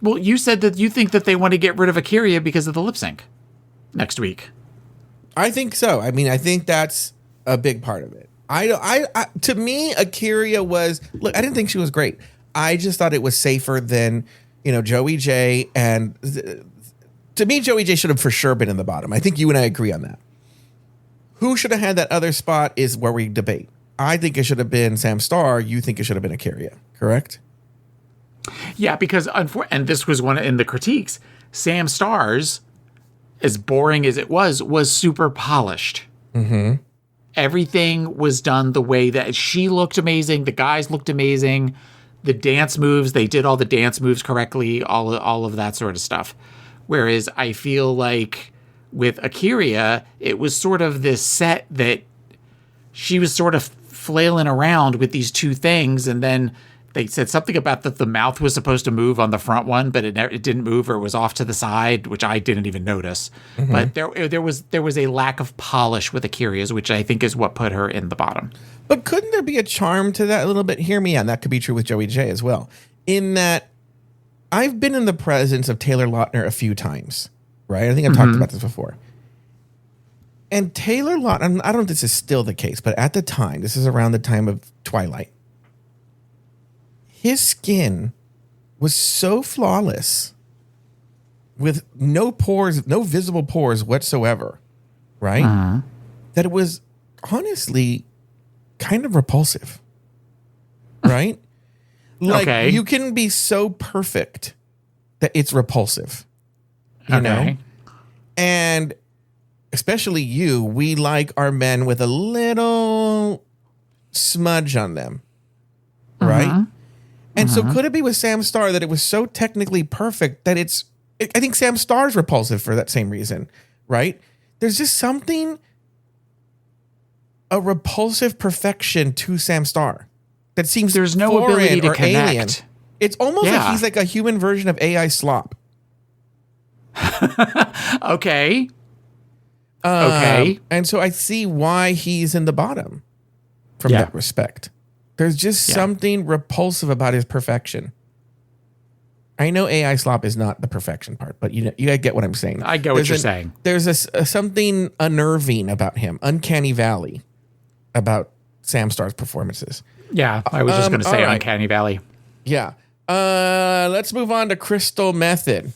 Well, you said that you think that they want to get rid of Akira because of the lip sync next week. I think so. I mean, I think that's a big part of it. To me, Akira was, look, I didn't think she was great. I just thought it was safer than, Joey J. And to me, Joey J should have for sure been in the bottom. I think you and I agree on that. Who should have had that other spot is where we debate. I think it should have been Samstar. You think it should have been Akira, correct? Yeah, because, and this was one in the critiques, Samstar's, as boring as it was super polished. Mm-hmm. Everything was done the way that she looked amazing. The guys looked amazing. The dance moves, they did all the dance moves correctly, all of that sort of stuff. Whereas I feel like with Akira, it was sort of this set that she was sort of flailing around with these two things, and then they said something about that the mouth was supposed to move on the front one, but it didn't move, or it was off to the side, which I didn't even notice. Mm-hmm. But there was a lack of polish with Akira's, which I think is what put her in the bottom. But couldn't there be a charm to that a little bit? Hear me out. That could be true with Joey J as well. In that, I've been in the presence of Taylor Lautner a few times, right? I think I've talked about this before. And Taylor Lautner, I don't know if this is still the case, but at the time, this is around the time of Twilight, his skin was so flawless with no pores, no visible pores whatsoever, right? That it was honestly kind of repulsive, right? Like you can be so perfect that it's repulsive, you know? And especially we like our men with a little smudge on them, right? And so could it be with Samstar that it was so technically perfect that I think Samstar's repulsive for that same reason, right? There's just something, a repulsive perfection to Samstar that seems there's no ability to connect. Alien. It's almost like he's like a human version of AI slop. Okay. And so I see why he's in the bottom from that respect. There's just something repulsive about his perfection. I know AI slop is not the perfection part, but you get what I'm saying. I get what you're saying. There's something unnerving about him, uncanny valley about Samstar's performances. Yeah, I was just going to say uncanny valley. Yeah. Let's move on to Crystal Methyd.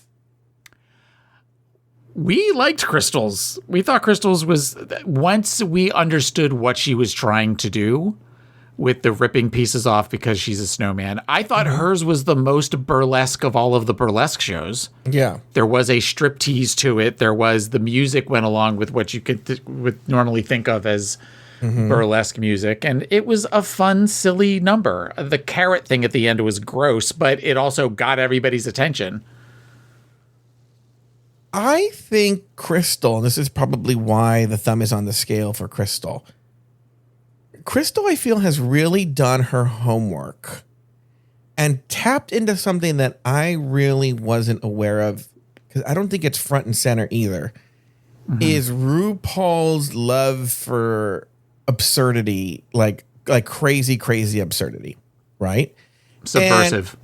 We liked Crystal's. We thought Crystal's was, once we understood what she was trying to do with the ripping pieces off because she's a snowman, I thought hers was the most burlesque of all of the burlesque shows. Yeah. There was a striptease to it. There was, the music went along with what you would normally think of as burlesque music. And it was a fun, silly number. The carrot thing at the end was gross, but it also got everybody's attention. I think Crystal, and this is probably why the thumb is on the scale for Crystal. Crystal, I feel, has really done her homework and tapped into something that I really wasn't aware of, because I don't think it's front and center either, is RuPaul's love for absurdity, like crazy, crazy absurdity, right? Subversive.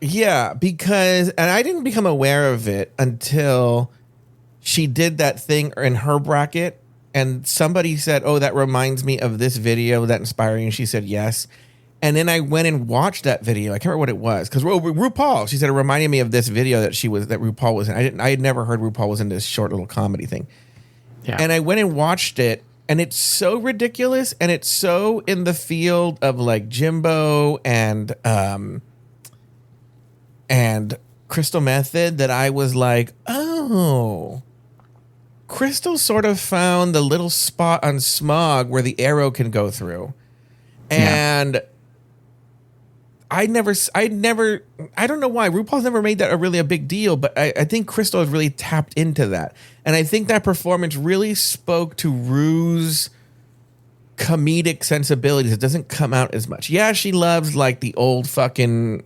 Yeah, because, and I didn't become aware of it until she did that thing in her bracket, and somebody said, oh, that reminds me of this video that inspired you, and she said yes. And then I went and watched that video. I can't remember what it was, because RuPaul, she said it reminded me of this video that RuPaul was in. I had never heard RuPaul was in this short little comedy thing. Yeah. And I went and watched it, and it's so ridiculous, and it's so in the field of like Jimbo and Crystal Methyd that I was like, oh, Crystal sort of found the little spot on Smog where the arrow can go through. And I don't know why RuPaul's never made that really a big deal, but I think Crystal has really tapped into that. And I think that performance really spoke to Ru's comedic sensibilities. It doesn't come out as much. Yeah, she loves like the old fucking,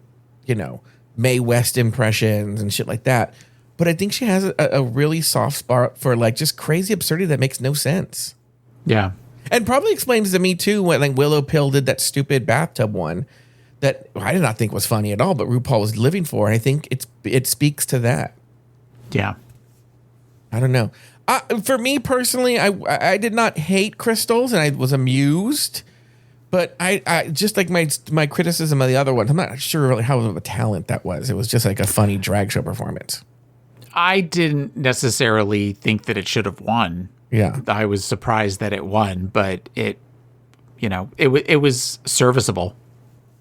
Mae West impressions and shit like that. But I think she has a really soft spot for like just crazy absurdity that makes no sense. Yeah. And probably explains to me too when like Willow Pill did that stupid bathtub one that I did not think was funny at all, but RuPaul was living for. And I think it speaks to that. Yeah. I don't know. For me personally, I did not hate Crystals, and I was amused. But I just like my criticism of the other ones, I'm not sure really how of a talent that was. It was just like a funny drag show performance. I didn't necessarily think that it should have won. Yeah. I was surprised that it won, but it was serviceable.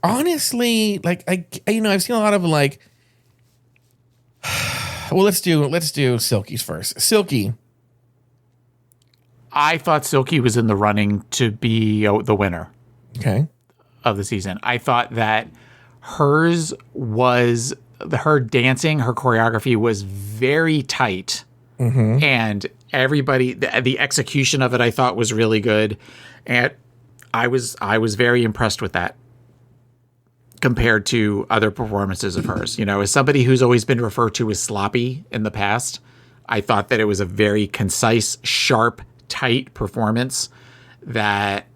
Honestly, like I've seen a lot of like, well, let's do Silky's first. Silky. I thought Silky was in the running to be the winner. Okay. Of the season. I thought that her dancing, her choreography was very tight. And everybody, the execution of it, I thought was really good. And I was very impressed with that compared to other performances of hers. As somebody who's always been referred to as sloppy in the past, I thought that it was a very concise, sharp, tight performance that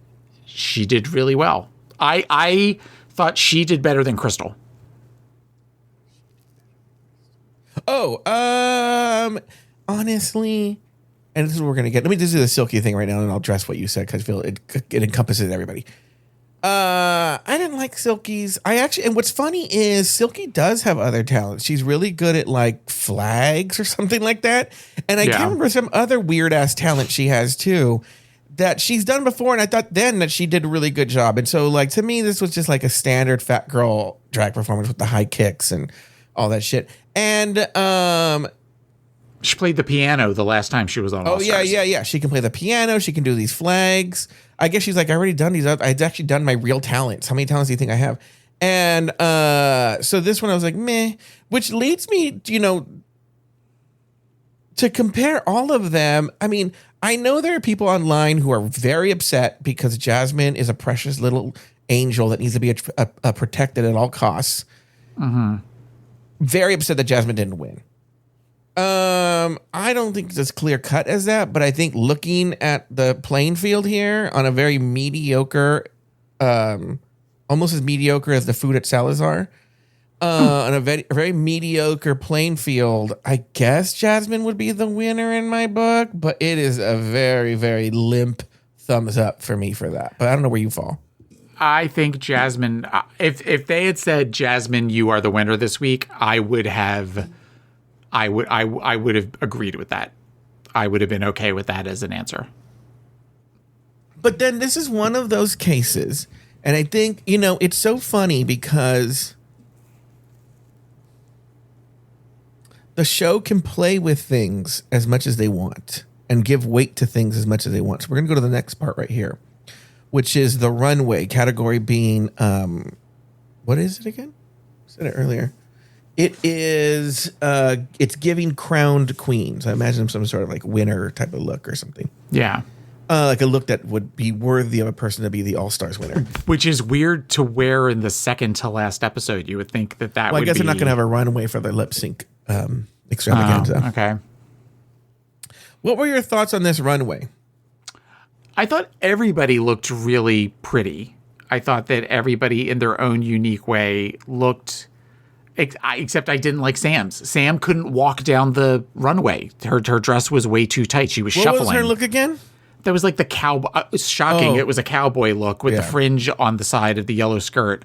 she did really well. I thought she did better than Crystal. Honestly, and this is what we're gonna get. Let me just do the Silky thing right now, and I'll address what you said because I feel it encompasses everybody. I didn't like Silky's. And what's funny is Silky does have other talents. She's really good at like flags or something like that, and I can't remember some other weird ass talent she has too that she's done before, and I thought then that she did a really good job. And so, like, to me, this was just like a standard fat girl drag performance with the high kicks and all that shit. And she played the piano the last time she was on All Stars. Yeah. She can play the piano. She can do these flags. I guess she's like, I already done these. I'd actually done my real talents. How many talents do you think I have? And so this one I was like, meh, which leads me, to compare all of them. I mean, I know there are people online who are very upset because Jasmine is a precious little angel that needs to be protected at all costs. Very upset that Jasmine didn't win. I don't think it's as clear cut as that, but I think looking at the playing field here on a very mediocre, almost as mediocre as the food at Salazar, on a very mediocre playing field, I guess Jasmine would be the winner in my book, but it is a very, very limp thumbs up for me for that. But I don't know where you fall. I think Jasmine, if they had said, Jasmine, you are the winner this week, I would have agreed with that. I would have been okay with that as an answer. But then this is one of those cases, and I think, it's so funny because the show can play with things as much as they want and give weight to things as much as they want. So we're going to go to the next part right here, which is the runway category being, what is it again? I said it earlier. It is, it's giving crowned queens. I imagine some sort of like winner type of look or something. Yeah. Like a look that would be worthy of a person to be the All-Stars winner. Which is weird to wear in the second to last episode. You would think that would be... Well, I guess they're not going to have a runway for the lip sync extravaganza. Okay. What were your thoughts on this runway? I thought everybody looked really pretty. I thought that everybody in their own unique way looked... Except I didn't like Sam's. Sam couldn't walk down the runway. Her dress was way too tight. She was shuffling. What was her look again? That was like the cowboy. It was shocking. It was a cowboy look with the fringe on the side of the yellow skirt.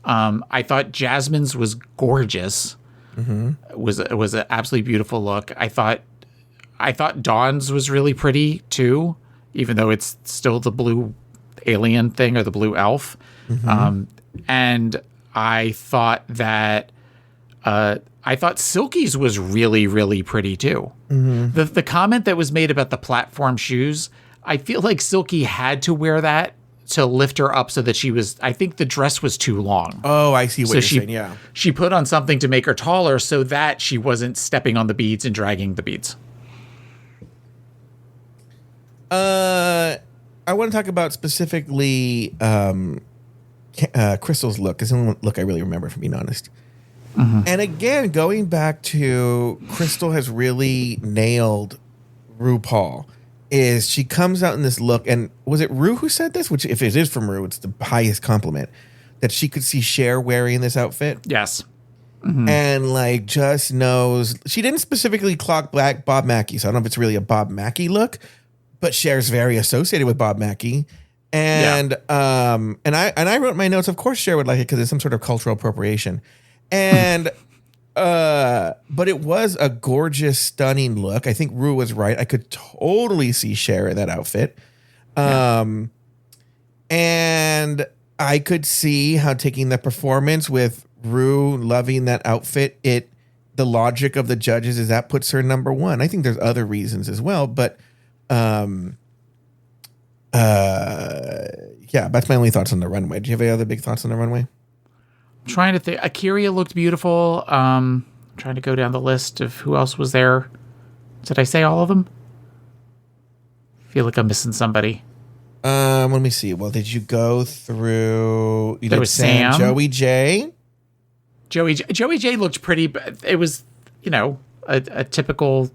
I thought Jasmine's was gorgeous. It was an absolutely beautiful look. I thought Dawn's was really pretty too, even though it's still the blue alien thing or the blue elf. And I thought that Silky's was really, really pretty too. The comment that was made about the platform shoes, I feel like Silky had to wear that to lift her up so that she was, I think the dress was too long. Oh, I see what you're saying, yeah. She put on something to make her taller so that she wasn't stepping on the beads and dragging the beads. I want to talk about specifically Crystal's look. It's the only look I really remember, if I'm being honest. And again, going back to Crystal has really nailed RuPaul. Is she comes out in this look, and was it Ru who said this? Which, if it is from Ru, it's the highest compliment, that she could see Cher wearing this outfit. Yes. And like just knows, she didn't specifically clock black Bob Mackie, so I don't know if it's really a Bob Mackie look, but Cher's very associated with Bob Mackie. And I wrote in my notes, of course Cher would like it because it's some sort of cultural appropriation. And but it was a gorgeous, stunning look. I think Ru was right. I could totally see Cher in that outfit. And I could see how taking the performance with Ru loving that outfit, the logic of the judges is that puts her number one. I think there's other reasons as well, but yeah, that's my only thoughts on the runway. Do you have any other big thoughts on the runway? I'm trying to think. Akira looked beautiful. Trying to go down the list of who else was there. Did I say all of them? I feel like I'm missing somebody. Let me see. Well, did you go through? There was Sam, Joey J. Joey J looked pretty, but it was, a typical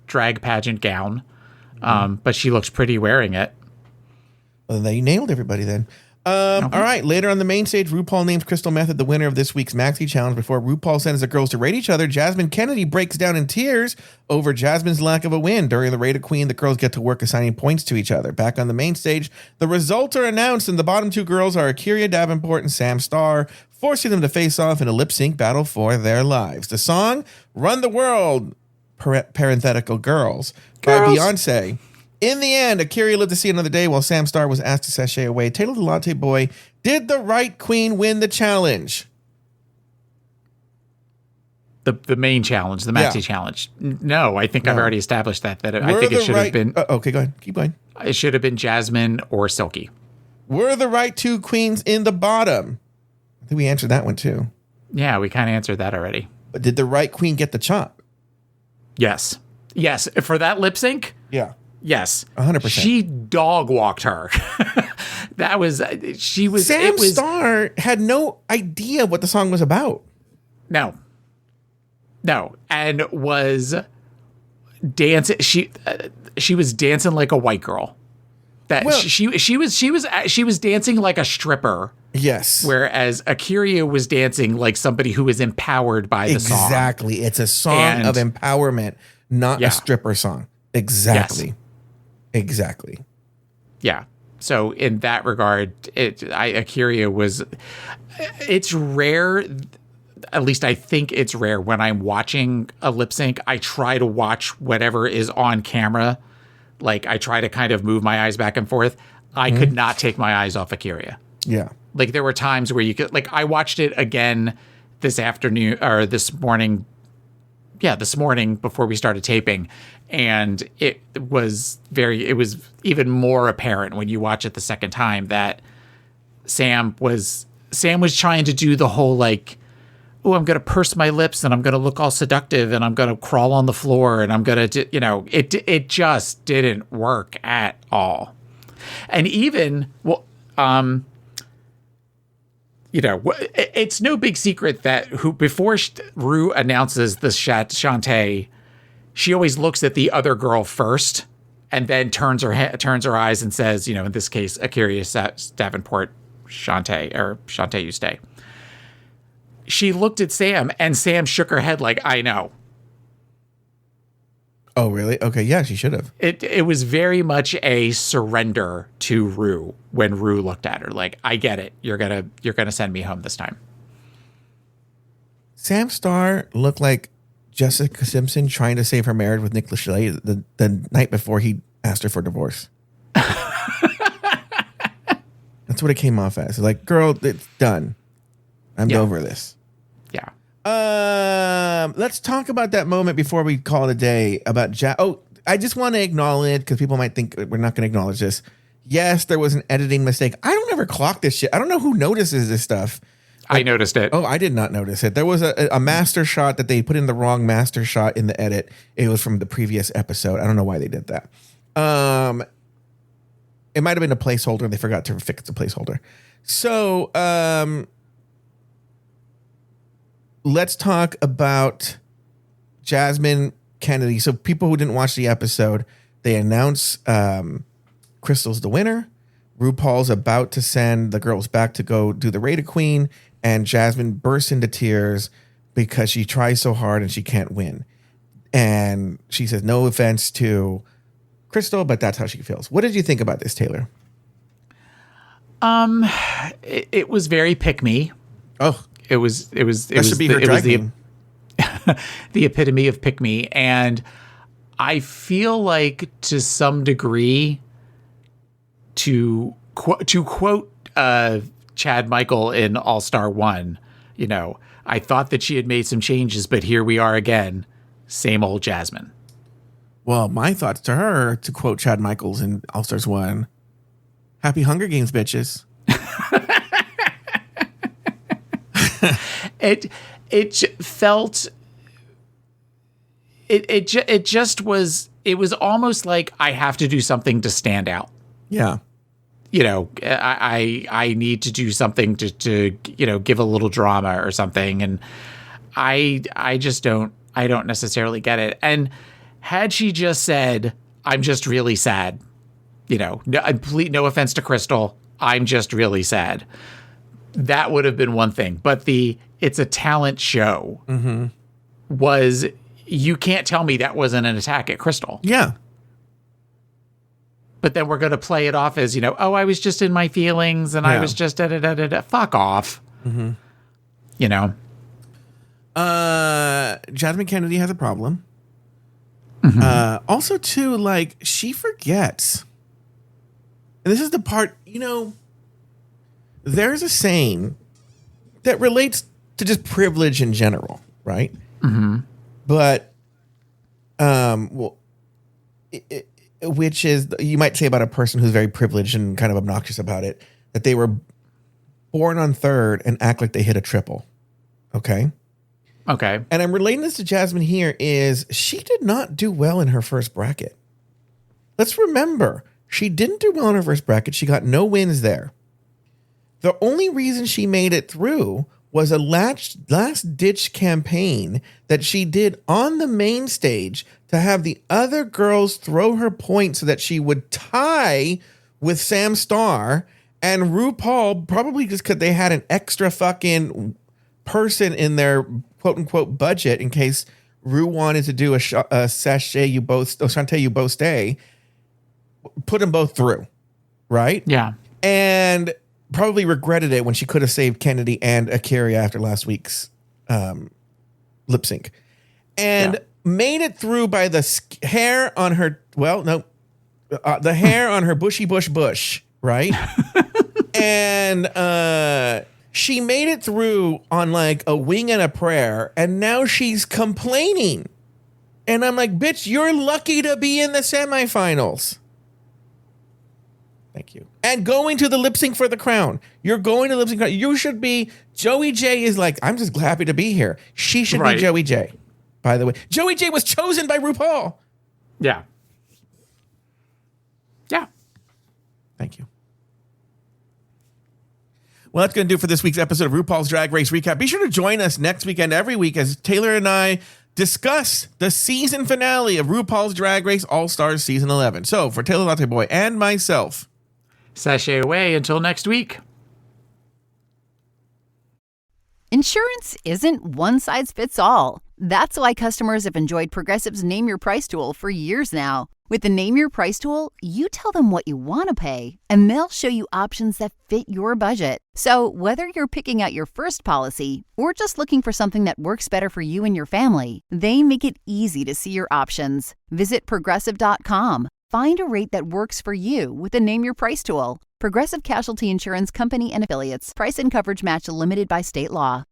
drag pageant gown. But she looks pretty wearing it. Well, then you nailed everybody then. All right. Later on the main stage, RuPaul names Crystal Methyd the winner of this week's Maxi Challenge. Before RuPaul sends the girls to rate each other, Jasmine Kennedie breaks down in tears over Jasmine's lack of a win. During the Rate of Queen, the girls get to work assigning points to each other. Back on the main stage, the results are announced, and the bottom two girls are Akira Davenport and Sam Starr, forcing them to face off in a lip-sync battle for their lives. The song, Run the World, parenthetical girls, by Beyonce. In the end, Akira lived to see another day while Sam Starr was asked to sashay away. Taylor the Latte Boy, did the right queen win the challenge? The main challenge, the Maxi challenge. No, I think I've already established that I think it should have been... okay, go ahead. Keep going. It should have been Jasmine or Silky. Were the right two queens in the bottom? I think we answered that one too. Yeah, we kind of answered that already. But did the right queen get the chop? Yes. Yes, for that lip sync? Yeah. Yes. 100%. She dog walked her. Sam Starr had no idea what the song was about. No. And was dancing. She was dancing like a white girl. She was dancing like a stripper. Yes. Whereas Akira was dancing like somebody who was empowered by the song. Exactly. It's a song of empowerment, not a stripper song. Exactly. Yes. Exactly. Yeah. So in that regard, Akira was. It's rare. At least I think it's rare when I'm watching a lip sync. I try to watch whatever is on camera. Like I try to kind of move my eyes back and forth. I could not take my eyes off Akira. Yeah. Like there were times where you could, like I watched it again this afternoon or this morning. Yeah, this morning before we started taping. And it was even more apparent when you watch it the second time that Sam was trying to do the whole like oh, I'm going to purse my lips and I'm going to look all seductive and I'm going to crawl on the floor and I'm going to, it just didn't work at all. And even, it's no big secret that before Rue announces the Shantae, she always looks at the other girl first and then turns her eyes and says, in this case, Akira Davenport, Shantae, you stay. She looked at Sam and Sam shook her head like, I know. Oh, really? Okay, yeah, she should have. It was very much a surrender to Rue when Rue looked at her like, I get it. You're gonna send me home this time. Sam Starr looked like Jessica Simpson trying to save her marriage with Nick Lachey the night before he asked her for divorce. That's what it came off as. Like, girl, it's done. I'm over this. Yeah. Let's talk about that moment before we call it a day about I just want to acknowledge, because people might think we're not going to acknowledge this. Yes, there was an editing mistake. I don't ever clock this shit. I don't know who notices this stuff. I noticed it. Oh, I did not notice it. There was a master shot that they put in the wrong master shot in the edit. It was from the previous episode. I don't know why they did that. It might have been a placeholder. They forgot to fix the placeholder. So, let's talk about Jasmine Kennedie. So people who didn't watch the episode, they announce Crystal's the winner. RuPaul's about to send the girls back to go do the Raider Queen, and Jasmine bursts into tears because she tries so hard and she can't win. And she says, no offense to Crystal, but that's how she feels. What did you think about this, Taylor? It was very pick me. Oh, It was that should be her drag name. The epitome of pick me. And I feel like to some degree, to quote Chad Michael in All-Star 1, I thought that she had made some changes, but here we are again, same old Jasmine. Well, my thoughts to her, to quote Chad Michaels in All-Stars 1, happy Hunger Games, bitches. It was almost like I have to do something to stand out. Yeah. I need to do something to give a little drama or something. And I don't necessarily get it. And had she just said, I'm just really sad, no offense to Crystal, I'm just really sad, that would have been one thing. But it's a talent show was, you can't tell me that wasn't an attack at Crystal. Yeah. But then we're going to play it off as, I was just in my feelings and I was just fuck off. Mm-hmm. Jasmine Kennedie has a problem. Mm-hmm. Also, too, like, she forgets. And this is the part, there's a saying that relates to just privilege in general, right? Mm-hmm. But, which is, you might say about a person who's very privileged and kind of obnoxious about it, that they were born on third and act like they hit a triple. Okay. Okay. And I'm relating this to Jasmine here is she did not do well in her first bracket. Let's remember, she didn't do well in her first bracket. She got no wins there. The only reason she made it through was a last-ditch campaign that she did on the main stage to have the other girls throw her points so that she would tie with Sam Starr and RuPaul, probably just because they had an extra fucking person in their quote-unquote budget in case Ru wanted to do a sachet you both, Shantae you both stay, put them both through, right? Yeah. And probably regretted it when she could have saved Kennedy and Akira after last week's lip sync. And made it through by the hair on her, the hair on her bushy bush, right? And she made it through on like a wing and a prayer, and now she's complaining. And I'm like, bitch, you're lucky to be in the semifinals. Thank you. And going to the lip sync for the crown. You're going to lip sync. You should be. Joey J is like, I'm just happy to be here. She should be Joey J. By the way, Joey J was chosen by RuPaul. Yeah. Yeah. Thank you. Well, that's going to do it for this week's episode of RuPaul's Drag Race Recap. Be sure to join us next weekend, every week, as Taylor and I discuss the season finale of RuPaul's Drag Race All-Stars Season 11. So, for Taylor Latte Boy and myself, sashay away until next week. Insurance isn't one size fits all. That's why customers have enjoyed Progressive's Name Your Price tool for years now. With the Name Your Price tool, you tell them what you want to pay, and they'll show you options that fit your budget. So whether you're picking out your first policy or just looking for something that works better for you and your family, they make it easy to see your options. Visit Progressive.com. Find a rate that works for you with the Name Your Price tool. Progressive Casualty Insurance Company and Affiliates. Price and coverage match limited by state law.